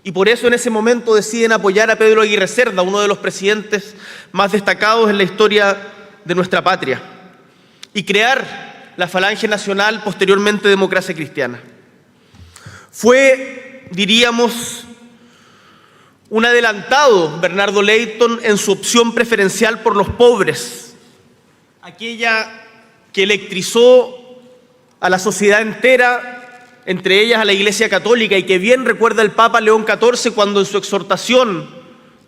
Y por eso en ese momento deciden apoyar a Pedro Aguirre Cerda, uno de los presidentes más destacados en la historia de nuestra patria, y crear la Falange Nacional, posteriormente Democracia Cristiana. Fue, diríamos, un adelantado Bernardo Leyton en su opción preferencial por los pobres, aquella que electrizó a la sociedad entera, entre ellas a la Iglesia Católica, y que bien recuerda el Papa León XIV cuando en su exhortación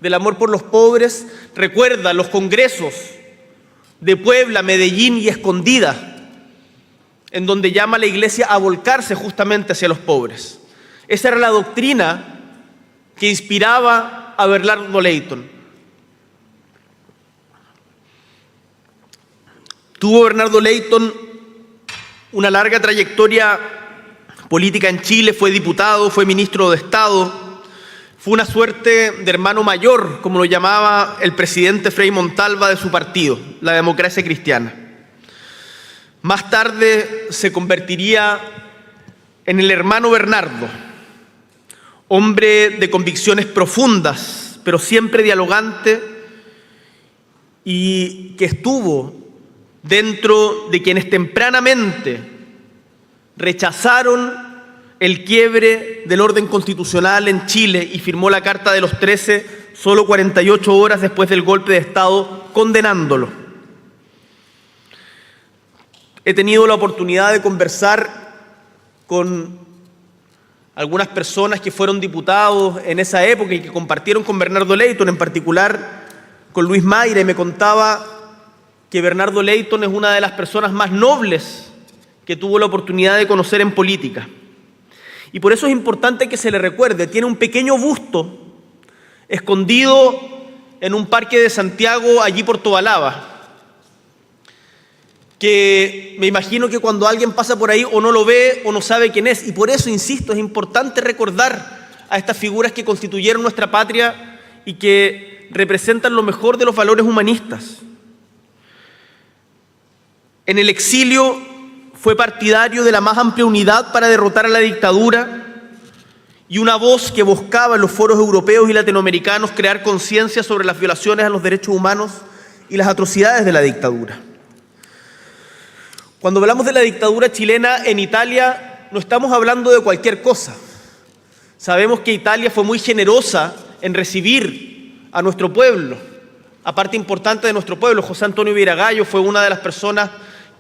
del amor por los pobres recuerda los congresos de Puebla, Medellín y Escondida, en donde llama a la Iglesia a volcarse justamente hacia los pobres. Esa era la doctrina que inspiraba a Bernardo Leyton. Tuvo Bernardo Leyton una larga trayectoria política en Chile, fue diputado, fue ministro de Estado, fue una suerte de hermano mayor, como lo llamaba el presidente Frei Montalva de su partido, la Democracia Cristiana. Más tarde se convertiría en el hermano Bernardo, hombre de convicciones profundas, pero siempre dialogante, y que estuvo dentro de quienes tempranamente rechazaron el quiebre del orden constitucional en Chile y firmó la Carta de los 13 solo 48 horas después del golpe de Estado, condenándolo. He tenido la oportunidad de conversar con algunas personas que fueron diputados en esa época y que compartieron con Bernardo Leyton, en particular con Luis Mayra, y me contaba que Bernardo Leyton es una de las personas más nobles que tuvo la oportunidad de conocer en política. Y por eso es importante que se le recuerde. Tiene un pequeño busto escondido en un parque de Santiago, allí por Tobalaba, que me imagino que cuando alguien pasa por ahí o no lo ve o no sabe quién es. Y por eso, insisto, es importante recordar a estas figuras que constituyeron nuestra patria y que representan lo mejor de los valores humanistas. En el exilio fue partidario de la más amplia unidad para derrotar a la dictadura y una voz que buscaba en los foros europeos y latinoamericanos crear conciencia sobre las violaciones a los derechos humanos y las atrocidades de la dictadura. Cuando hablamos de la dictadura chilena en Italia, no estamos hablando de cualquier cosa. Sabemos que Italia fue muy generosa en recibir a nuestro pueblo, a parte importante de nuestro pueblo. José Antonio Viragallo fue una de las personas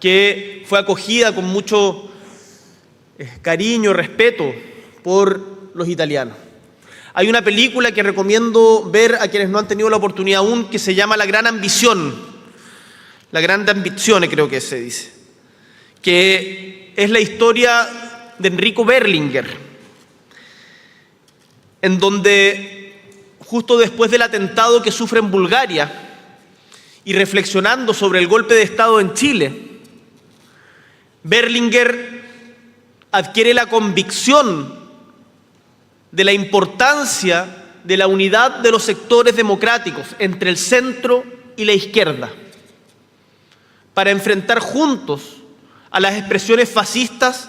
que fue acogida con mucho cariño, respeto por los italianos. Hay una película que recomiendo ver a quienes no han tenido la oportunidad aún, que se llama La Gran Ambición, La Grande Ambizione creo que se dice, que es la historia de Enrico Berlinguer, en donde justo después del atentado que sufre en Bulgaria y reflexionando sobre el golpe de Estado en Chile, Berlinguer adquiere la convicción de la importancia de la unidad de los sectores democráticos entre el centro y la izquierda para enfrentar juntos a las expresiones fascistas,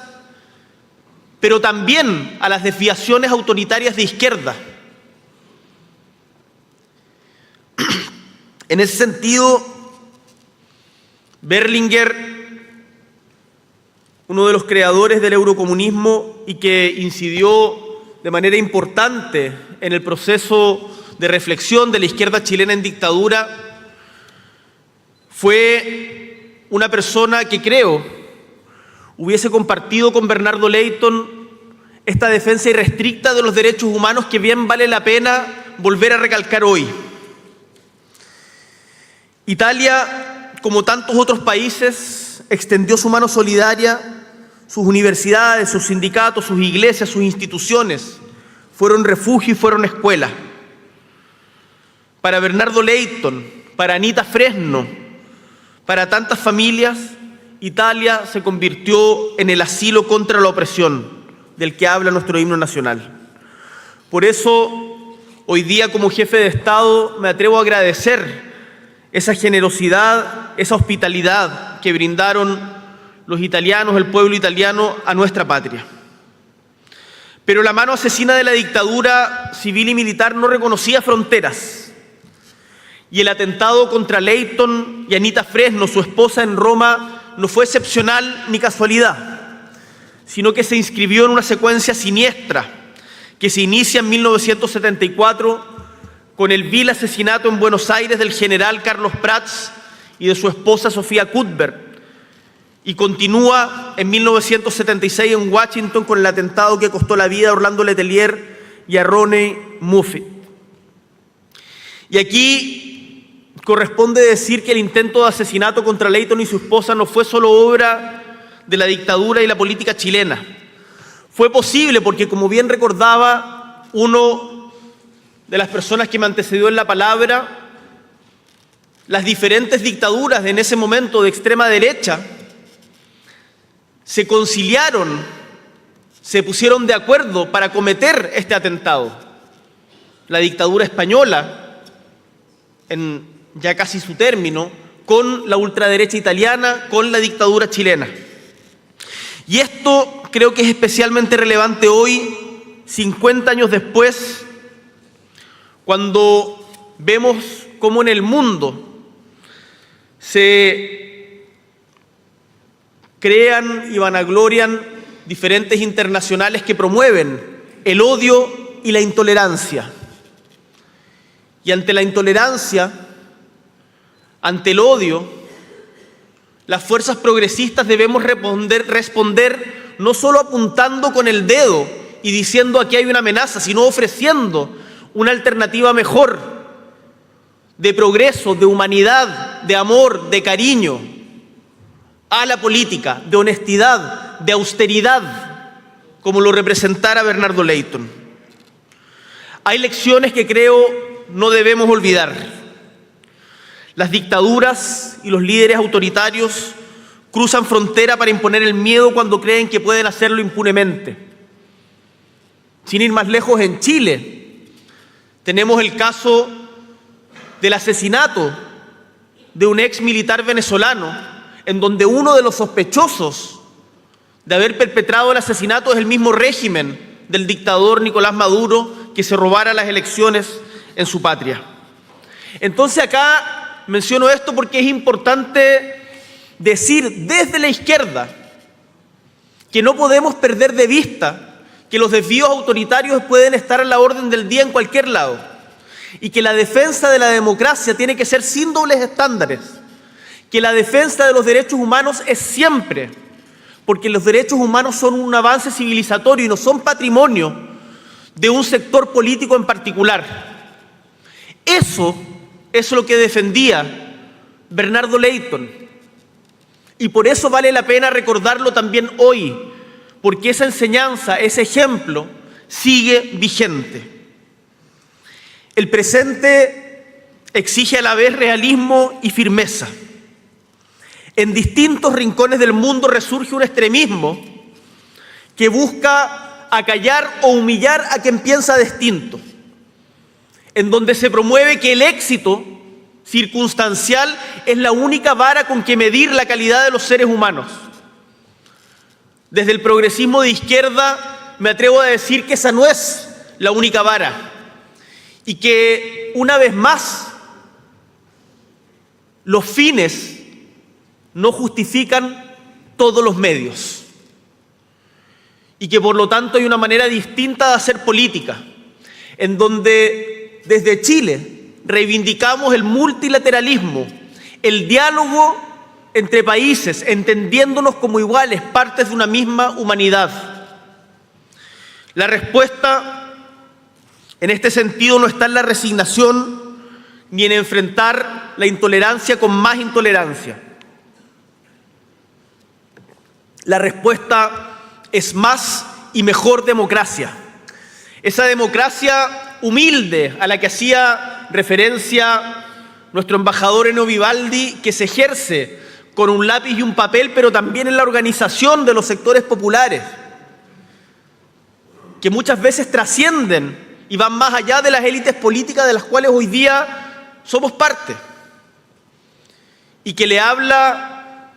pero también a las desviaciones autoritarias de izquierda. En ese sentido, Berlinguer uno de los creadores del eurocomunismo y que incidió de manera importante en el proceso de reflexión de la izquierda chilena en dictadura, fue una persona que creo hubiese compartido con Bernardo Leyton esta defensa irrestricta de los derechos humanos que bien vale la pena volver a recalcar hoy. Italia, como tantos otros países, extendió su mano solidaria. Sus universidades, sus sindicatos, sus iglesias, sus instituciones fueron refugio y fueron escuela. Para Bernardo Leyton, para Anita Fresno, para tantas familias, Italia se convirtió en el asilo contra la opresión del que habla nuestro himno nacional. Por eso, hoy día como jefe de Estado me atrevo a agradecer esa generosidad, esa hospitalidad que brindaron los italianos, el pueblo italiano, a nuestra patria. Pero la mano asesina de la dictadura civil y militar no reconocía fronteras. Y el atentado contra Leyton y Anita Fresno, su esposa, en Roma, no fue excepcional ni casualidad, sino que se inscribió en una secuencia siniestra que se inicia en 1974 con el vil asesinato en Buenos Aires del general Carlos Prats y de su esposa Sofía Cuthbert, y continúa en 1976 en Washington con el atentado que costó la vida a Orlando Letelier y a Rodney Moffitt. Y aquí corresponde decir que el intento de asesinato contra Leyton y su esposa no fue solo obra de la dictadura y la política chilena. Fue posible porque, como bien recordaba uno de las personas que me antecedió en la palabra, las diferentes dictaduras en ese momento de extrema derecha se conciliaron, se pusieron de acuerdo para cometer este atentado. La dictadura española, en ya casi su término, con la ultraderecha italiana, con la dictadura chilena. Y esto creo que es especialmente relevante hoy, 50 años después, cuando vemos cómo en el mundo se crean y vanaglorian diferentes internacionales que promueven el odio y la intolerancia. Y ante la intolerancia, ante el odio, las fuerzas progresistas debemos responder no solo apuntando con el dedo y diciendo aquí hay una amenaza, sino ofreciendo una alternativa mejor, de progreso, de humanidad, de amor, de cariño a la política, de honestidad, de austeridad, como lo representara Bernardo Leyton. Hay lecciones que creo no debemos olvidar. Las dictaduras y los líderes autoritarios cruzan frontera para imponer el miedo cuando creen que pueden hacerlo impunemente. Sin ir más lejos, en Chile tenemos el caso del asesinato de un ex militar venezolano, en donde uno de los sospechosos de haber perpetrado el asesinato es el mismo régimen del dictador Nicolás Maduro, que se robara las elecciones en su patria. Entonces acá menciono esto porque es importante decir desde la izquierda que no podemos perder de vista que los desvíos autoritarios pueden estar a la orden del día en cualquier lado y que la defensa de la democracia tiene que ser sin dobles estándares, que la defensa de los derechos humanos es siempre, porque los derechos humanos son un avance civilizatorio y no son patrimonio de un sector político en particular. Eso es lo que defendía Bernardo Leyton, y por eso vale la pena recordarlo también hoy, porque esa enseñanza, ese ejemplo sigue vigente. El presente exige a la vez realismo y firmeza. En distintos rincones del mundo resurge un extremismo que busca acallar o humillar a quien piensa distinto, en donde se promueve que el éxito circunstancial es la única vara con que medir la calidad de los seres humanos. Desde el progresismo de izquierda me atrevo a decir que esa no es la única vara y que, una vez más, los fines no justifican todos los medios. y que por lo tanto hay una manera distinta de hacer política, en donde desde Chile reivindicamos el multilateralismo, el diálogo entre países, entendiéndonos como iguales, partes de una misma humanidad. La respuesta en este sentido no está en la resignación ni en enfrentar la intolerancia con más intolerancia. La respuesta es más y mejor democracia. Esa democracia humilde a la que hacía referencia nuestro embajador Eno Vivaldi, que se ejerce con un lápiz y un papel, pero también en la organización de los sectores populares, que muchas veces trascienden y van más allá de las élites políticas de las cuales hoy día somos parte, y que le habla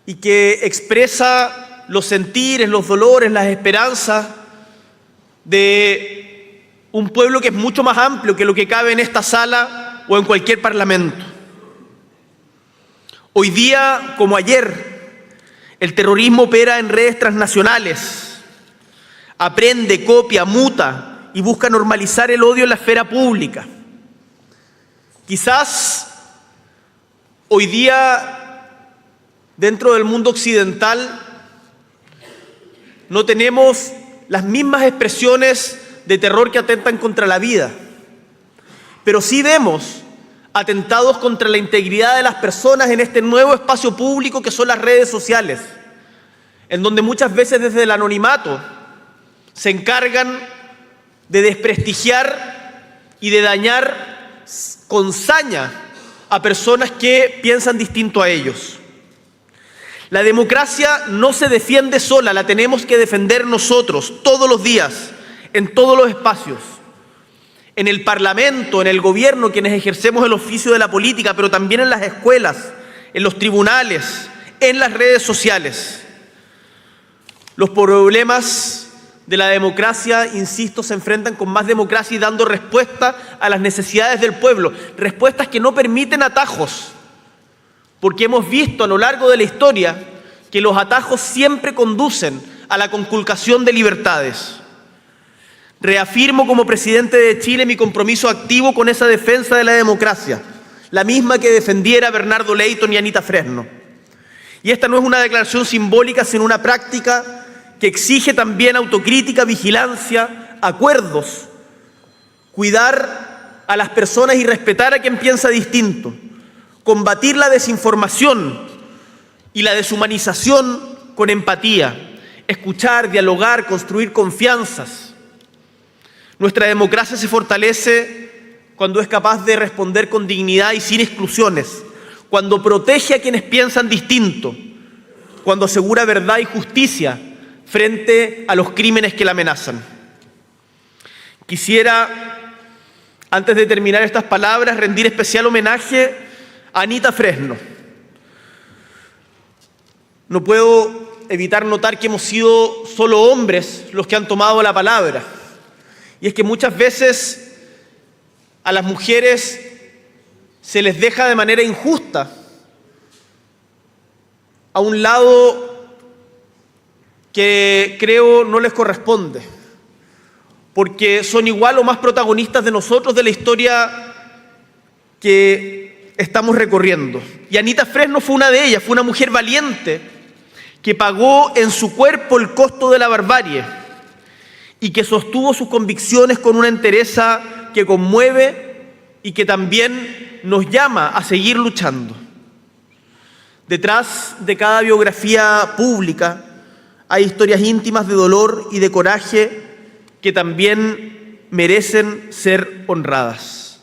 y que expresa los sentires, los dolores, las esperanzas de un pueblo que es mucho más amplio que lo que cabe en esta sala o en cualquier parlamento. Hoy día, como ayer, el terrorismo opera en redes transnacionales, aprende, copia, muta y busca normalizar el odio en la esfera pública. Quizás hoy día, dentro del mundo occidental, no tenemos las mismas expresiones de terror que atentan contra la vida, pero sí vemos atentados contra la integridad de las personas en este nuevo espacio público que son las redes sociales, en donde muchas veces desde el anonimato se encargan de desprestigiar y de dañar con saña a personas que piensan distinto a ellos. La democracia no se defiende sola, la tenemos que defender nosotros todos los días, en todos los espacios. En el Parlamento, en el gobierno, quienes ejercemos el oficio de la política, pero también en las escuelas, en los tribunales, en las redes sociales. Los problemas de la democracia, insisto, se enfrentan con más democracia y dando respuesta a las necesidades del pueblo, respuestas que no permiten atajos, porque hemos visto a lo largo de la historia que los atajos siempre conducen a la conculcación de libertades. Reafirmo como presidente de Chile mi compromiso activo con esa defensa de la democracia, la misma que defendiera Bernardo Leyton y Anita Fresno. Y esta no es una declaración simbólica, sino una práctica que exige también autocrítica, vigilancia, acuerdos, cuidar a las personas y respetar a quien piensa distinto, combatir la desinformación y la deshumanización con empatía, escuchar, dialogar, construir confianzas. Nuestra democracia se fortalece cuando es capaz de responder con dignidad y sin exclusiones, cuando protege a quienes piensan distinto, cuando asegura verdad y justicia frente a los crímenes que la amenazan. Quisiera, antes de terminar estas palabras, rendir especial homenaje a Anita Fresno. No puedo evitar notar que hemos sido solo hombres los que han tomado la palabra. Y es que muchas veces a las mujeres se les deja de manera injusta a un lado que creo no les corresponde, porque son igual o más protagonistas de nosotros de la historia que estamos recorriendo. Y Anita Fresno fue una de ellas, fue una mujer valiente que pagó en su cuerpo el costo de la barbarie y que sostuvo sus convicciones con una entereza que conmueve y que también nos llama a seguir luchando. Detrás de cada biografía pública hay historias íntimas de dolor y de coraje que también merecen ser honradas.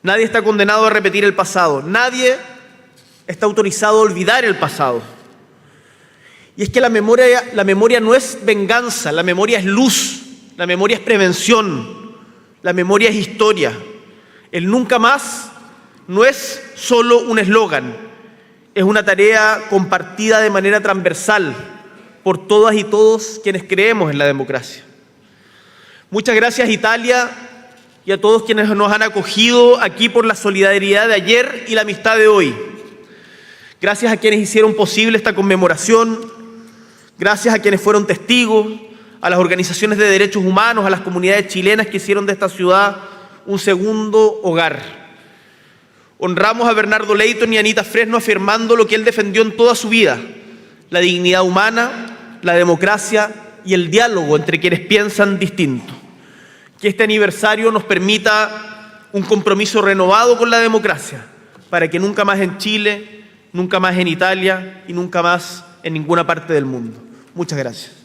Nadie está condenado a repetir el pasado, nadie está autorizado a olvidar el pasado. Y es que la memoria no es venganza, la memoria es luz, la memoria es prevención, la memoria es historia. El nunca más no es solo un eslogan, es una tarea compartida de manera transversal por todas y todos quienes creemos en la democracia. Muchas gracias, Italia, y a todos quienes nos han acogido aquí por la solidaridad de ayer y la amistad de hoy. Gracias a quienes hicieron posible esta conmemoración. Gracias a quienes fueron testigos, a las organizaciones de derechos humanos, a las comunidades chilenas que hicieron de esta ciudad un segundo hogar. Honramos a Bernardo Leyton y a Anita Fresno afirmando lo que él defendió en toda su vida: la dignidad humana, la democracia y el diálogo entre quienes piensan distinto. Que este aniversario nos permita un compromiso renovado con la democracia, para que nunca más en Chile, nunca más en Italia y nunca más en ninguna parte del mundo. Muchas gracias.